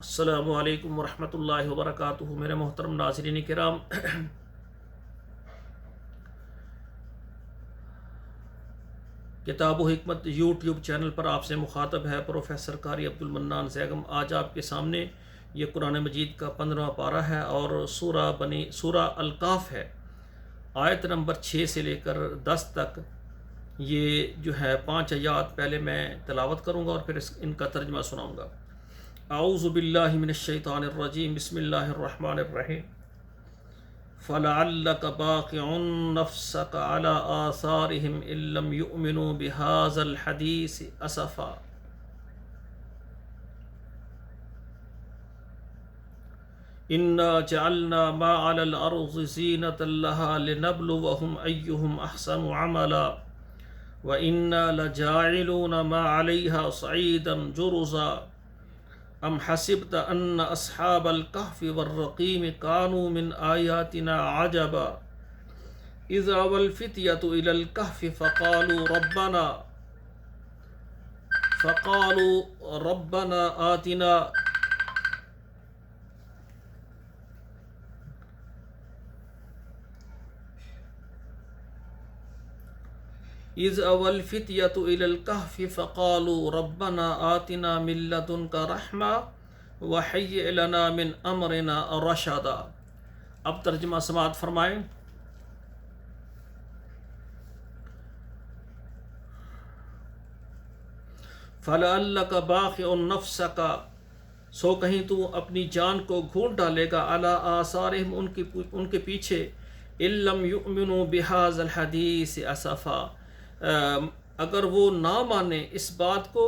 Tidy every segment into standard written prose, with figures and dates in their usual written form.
السلام علیکم ورحمۃ اللہ وبرکاتہ۔ میرے محترم ناظرین کرام، کتاب و حکمت یوٹیوب چینل پر آپ سے مخاطب ہے پروفیسر قاری عبدالمنان زیگم۔ آج آپ کے سامنے یہ قرآن مجید کا 15واں پارہ ہے اور سورہ الکاف ہے۔ آیت نمبر 6 سے لے کر 10 تک یہ جو ہے 5 آیات پہلے میں تلاوت کروں گا اور پھر ان کا ترجمہ سناؤں گا۔ اعوذ باللہ من الشیطان الرجیم، بسم اللہ الرحمن الرحیم۔ فَلَعَلَّكَ بَاخِعٌ نَفْسَكَ عَلَىٰ آثَارِهِمْ إِن لَّمْ يُؤْمِنُوا بِهَٰذَا الْحَدِيثِ أَسَفًا إِنَّا جَعَلْنَا مَا عَلَى الْأَرْضِ زِينَةً لَّهَا لِنَبْلُوَهُمْ أَيُّهُمْ أَحْسَنُ عَمَلًا وَإِنَّا لَجَاعِلُونَ مَا عَلَيْهَا صَعِيدًا جُرُزًا ام حسبت ان اصحاب الکہف والرقیم كانوا من آیاتنا عجبا اذ اوى الفتية الى الکہف فقالوا ربنا آتنا اذ اوى الفتية الى الكهف فقالوا ربنا آتنا من لدنك رحمة وهيئ لنا من امرنا رشدا۔ اب ترجمہ سماعت فرمائیں۔ فَلَعَلَّكَ بَاخِعٌ نَفْسَكَ، سو کہیں تو اپنی جان کو گھونٹ ڈالے گا، عَلَىٰ آثَارِهِمْ ان کے پیچھے، إِن لَّمْ يُؤْمِنُوا بِهَٰذَا الْحَدِيثِ أَسَفًا، اگر وہ نہ مانے اس بات کو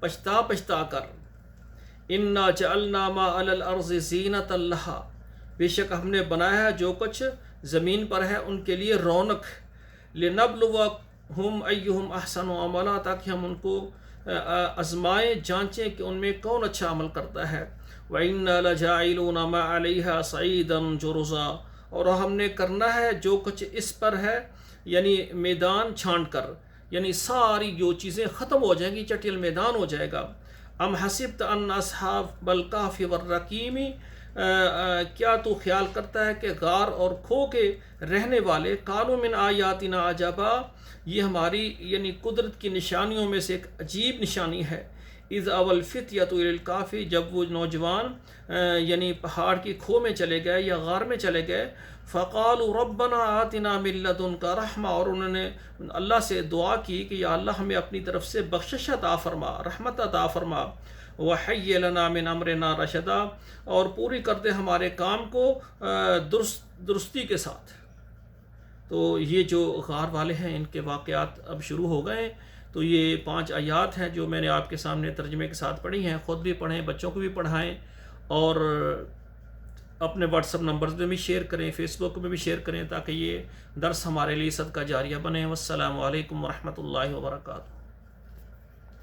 پچھتا کر۔ إِنَّا جَعَلْنَا مَا عَلَى الْأَرْضِ زِينَةً لَّهَا، بے شک ہم نے بنایا ہے جو کچھ زمین پر ہے ان کے لیے رونق، لِنَبْلُوَهُمْ أَيُّهُمْ أَحْسَنُ عَمَلًا، تاکہ ہم ان کو آزمائیں، جانچیں کہ ان میں کون اچھا عمل کرتا ہے۔ وَإِنَّا لَجَاعِلُونَ مَا عَلَيْهَا صَعِيدًا جُرُزًا، اور ہم نے کرنا ہے جو کچھ اس پر ہے، یعنی میدان چھانٹ کر، یعنی ساری جو چیزیں ختم ہو جائیں گی، چٹیل میدان ہو جائے گا۔ ام حسبت ان اصحاب الکہف والرقیم، کیا تو خیال کرتا ہے کہ غار اور کھو کے رہنے والے، قالوا من آیاتنا عجبا، یہ ہماری یعنی قدرت کی نشانیوں میں سے ایک عجیب نشانی ہے۔ اذ اوى الفتية الى الكهف، جب وہ نوجوان یعنی پہاڑ کی کھو میں چلے گئے یا غار میں چلے گئے، فقالوا ربنا آتنا من لدنك رحمة، اور انہوں نے اللہ سے دعا کی کہ یا اللہ ہمیں اپنی طرف سے بخشش عطا فرما، رحمت عطا فرما، وحی لنا من امرنا رشدا، اور پوری کر دے ہمارے کام کو درستی کے ساتھ۔ تو یہ جو غار والے ہیں ان کے واقعات اب شروع ہو گئے ہیں۔ تو یہ 5 آیات ہیں جو میں نے آپ کے سامنے ترجمے کے ساتھ پڑھی ہیں، خود بھی پڑھیں، بچوں کو بھی پڑھائیں، اور اپنے واٹس اپ نمبرز میں بھی شیئر کریں، فیس بک میں بھی شیئر کریں، تاکہ یہ درس ہمارے لیے صدقہ جاریہ بنے۔ والسلام علیکم ورحمۃ اللہ وبرکاتہ۔